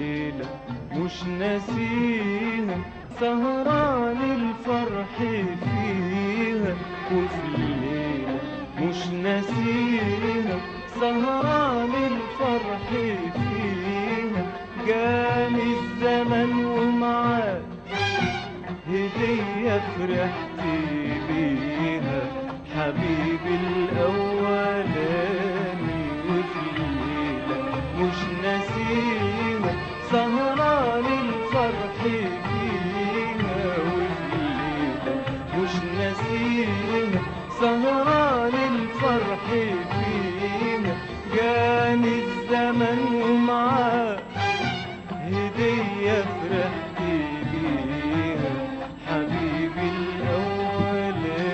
الليلة مش ناسيها، سهران الفرح فيها. وفي الليلة مش ناسيها، سهران الفرح فيها. جاني الزمن ومعاه هدية فرحت بيها، حبيبي الأولاني. وفي الليلة مش ناسيها، سهران الفرح فيها. وفي الليلة مش ناسيها، سهران الفرح فيها. جاني الزمن ومعاه هدية فرحت بيها، حبيبي الأولاني.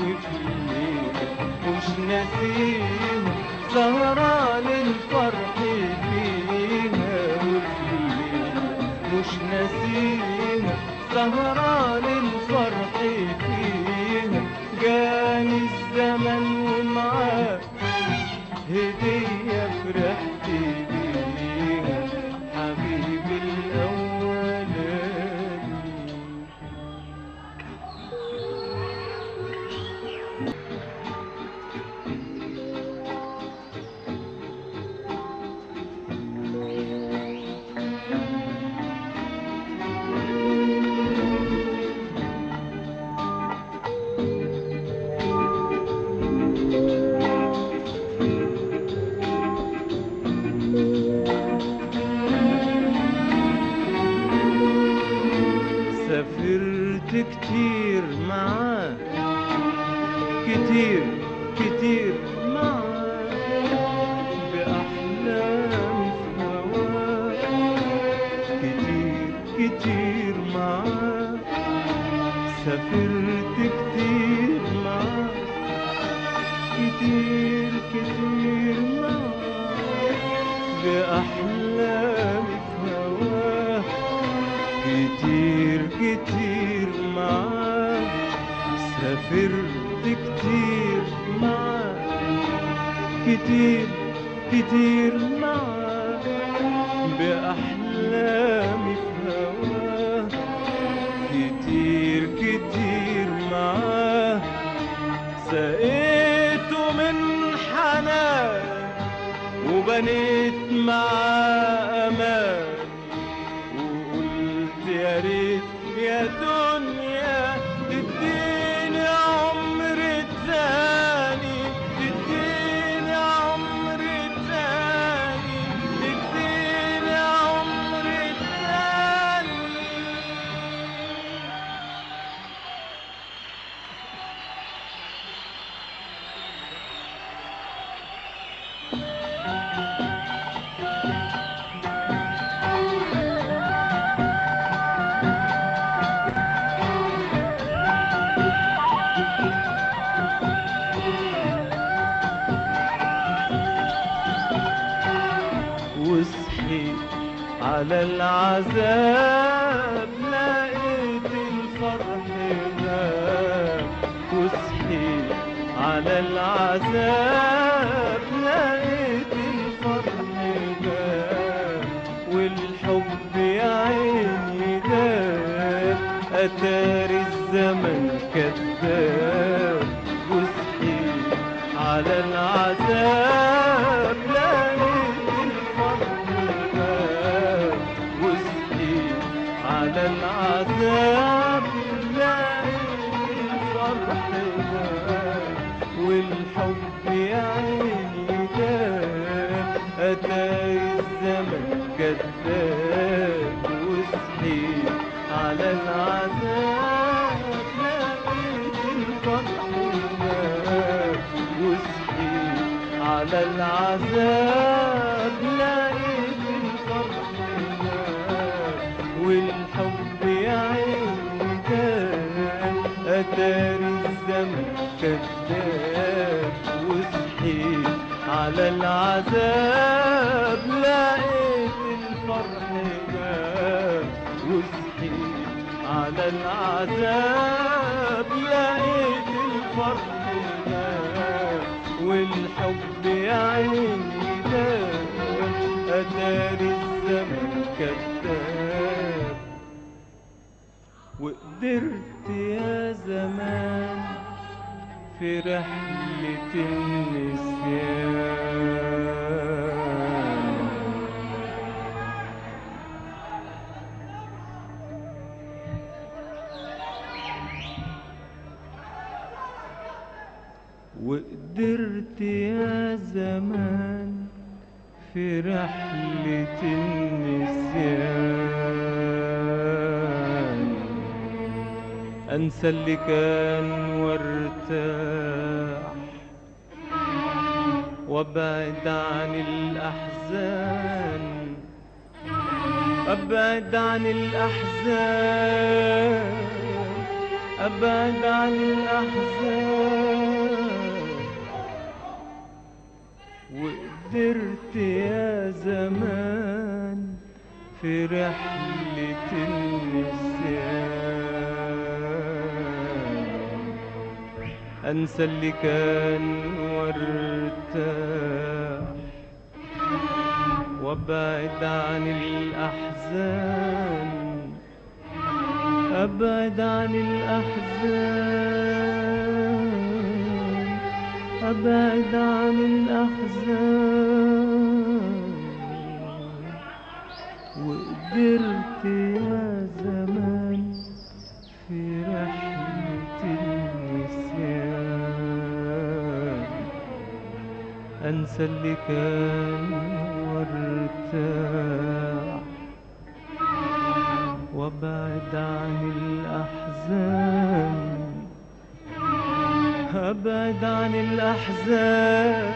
وفي الليلة مش ناسيها، سهران الفرح فيها. وفي الليلة مش ناسيها، سهران الفرح فيها. جاني الزمن ومعاه هدية فرحت بيها، حبيبي الأولاني. سافرت كتير معاه، كتير كتير معاه، بأحلامي في هواه. كتير كتير معاه، سافرت كتير معاه، كتير كتير معاه، بأحلامي في هواه. كتير كتير معاه، سافرت كتير معاه، كتير كتير معاه، بأحلامي في هواه. كتير كتير معاه، سقيته من حنان وبنيت معاه أمان. وقلت يا ريت يا دنيا تديني عمر تاني، تديني عمر تاني، تديني عمر تاني. وصحيت على العذاب، لقيت الفرح غاب. وصحيت على العذاب، لقيت الفرح غاب. والحب يا عيني داب، أتاري الزمن كذاب. وصحيت على العذاب، لقيت الفرح غاب. وصحيت على العذاب، لقيت الفرح غاب. والحب يا عيني داب، أتاري الزمن كذاب. وصحيت على العذاب، لقيت الفرح غاب. وصحيت على العذاب، لقيت الفرح غاب. والحب يا عيني داب، أتاري الزمن كذاب. وصحيت على العذاب، لقيت الفرح غاب. وصحيت على العذاب، لقيت الفرح غاب. والحب يا عيني داب، أتاري الزمن كذاب. وقدرت يا زمان في رحلة النسيان، وقدرت يا زمان في رحلة النسيان أنسى اللي كان وارتاح وابعد عن الأحزان، أبعد عن الأحزان، أبعد عن الأحزان. وقدرت يا زمان في رحلة النسيان أنسى اللي كان وارتاح وابعد عن الأحزان، أبعد عن الأحزان، أبعد عن الأحزان. وقدرت يا زمان في رحلة النسيان أنسى اللي كان وارتاح وابعد عن الأحزان، أبعد عن الأحزان،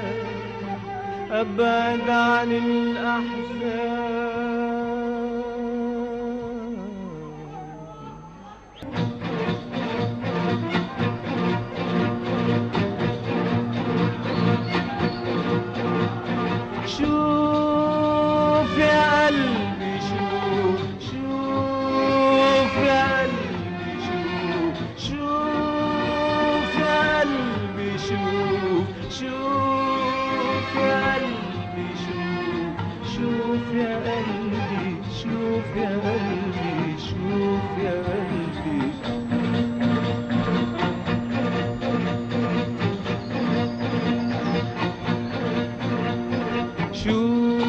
أبعد عن الأحزان. شوف يا قلبي شوف، شوف يا قلبي شوف، شوف يا قلبي شوف، شوف يا قلبي شوف، شوف يا قلبي، شوف يا قلبي، شوف يا قلبي. شوف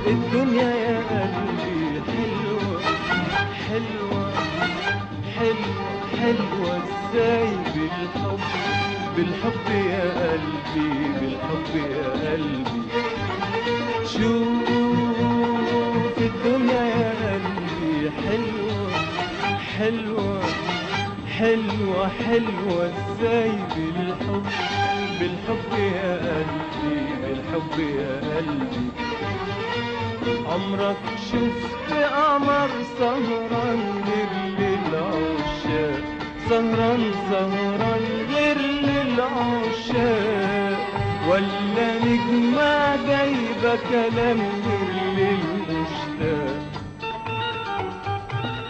الدنيا يا قلبي حلوة حلوة حلوة حلوة ازاي بالحب، بالحب يا قلبي، بالحب يا قلبي. شوف الدنيا يا قلبي حلوة حلوة حلوة حلوة ازاي بالحب، بالحب يا قلبي، بالحب يا قلبي. عمرك شفت قمر سهران غير للعشاق، سهران سهران غير للعشاق، ولا نجمة جايبة كلام غير للمشتاق،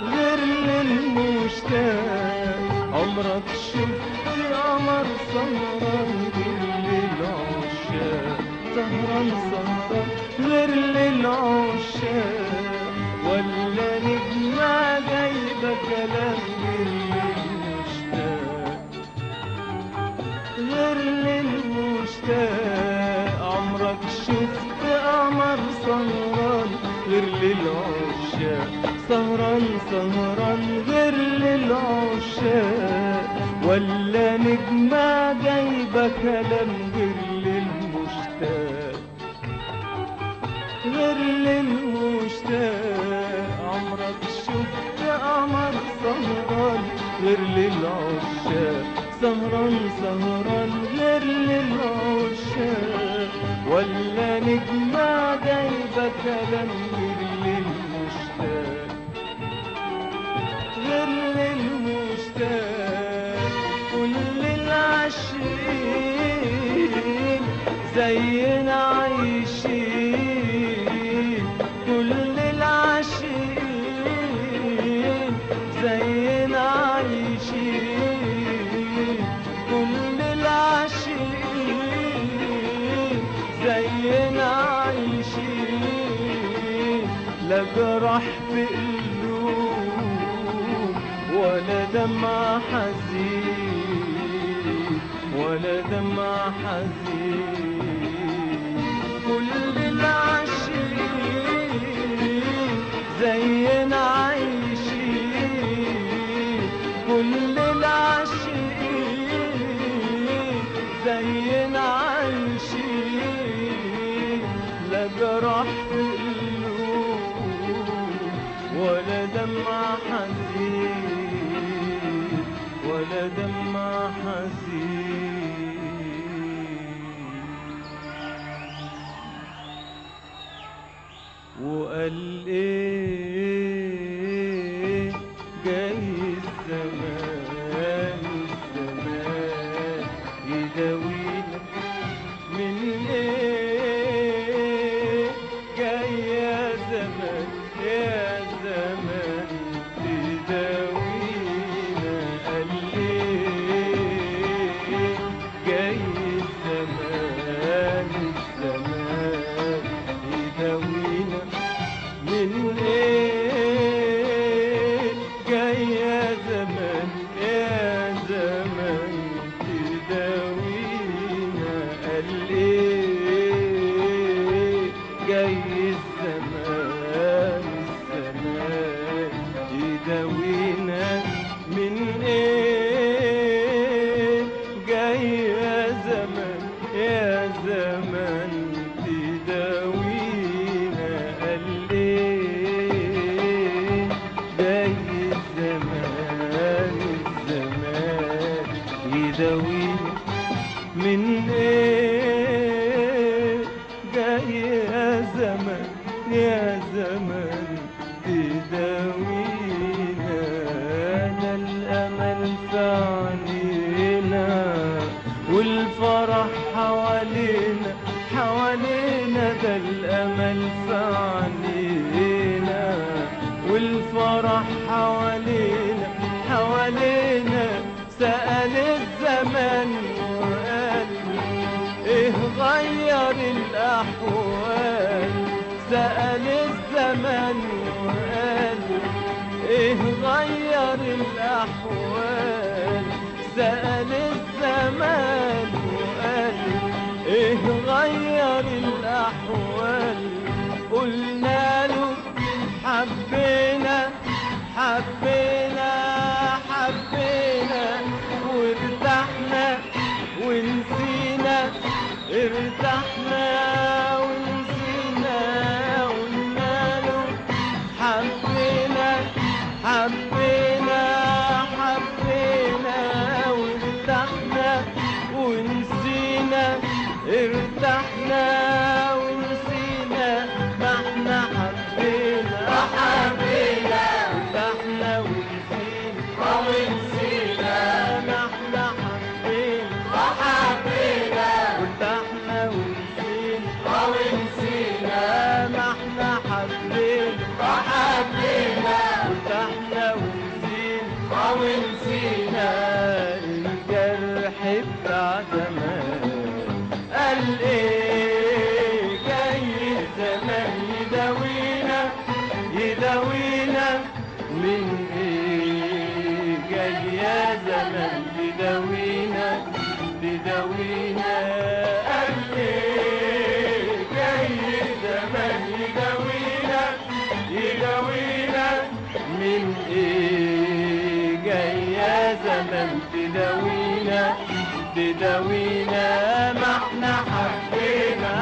غير للمشتاق. عمرك شفت قمر سهران غير للعشاق، سهران سهران غير للعشاق، ولا نجمة جايبة كلام غير للمشتاق، غير للمشتاق. عمرك شفت قمر سهران غير للعشاق، سهران سهران غير للعشاق، ولا نجمة جايبة كلام غير للمشتاق، غير للمشتاق. عمرك شفت قمر سهران غير للعشاق، سهران سهران غير للعشاق، ولا نجمة جايبة كلام غير للمشتاق، غير للمشتاق. كل العاشقين زينا عايشين، كل العاشقين زينا عايشين، كل العاشقين زينا عايشين، لا جرح في قلوب ولا دمع حزين ولا دمع حزين. كل العاشقين زينا عايشين، كل العاشقين زينا عايشين. لا جرح في قلوب ولا دمع حزين ولا دمع حزين. وقال ايه جاي الزمان الزمان يداوينا من ايه. جاي يا زمان يا زمان تداوينا. قال ايه جاي الزمان الزمان يداوينا من ايه. جاي يا زمان يا زمان تداوينا. قال ايه جاي الزمان الزمان يداوينا من ايه. جاي يا زمان يا زمان تداوينا. قال ايه جاي الزمان الزمان يداوينا من ايه. جاي يا زمان يا زمان تداوينا. ده الامل في عينينا والفرح حوالينا حوالينا. ده الامل في عينينا والفرح حوالينا حوالينا. سأل الزمان وقال ايه غير الاحوال. سأل الزمان وقال ايه غير الاحوال. سأل الزمان وقال ايه غير الاحوال. قلنا له حبينا حبينا حبينا وارتحنا ونسينا ارتحنا ونسينا. قلنا له حبينا حبينا حبينا وارتحنا ونسينا ارتحنا ونسينا. ما احنا حبينا وحبينا ارتحنا ونسينا ونسينا. ما احنا حبينا وحبينا ارتحنا ونسينا ونسينا. ما احنا حبينا وحبينا ارتحنا ونسينا ونسينا. الجرح بتاع زمان. قال ايه جاي الزمان يداوينا يداوينا من ايه. جاي يا زمان تداوينا تداوينا. قال ايه جاي الزمان يداوينا يداوينا من ايه. جاي يا زمان تداوينا تداوينا. ما احنا حبينا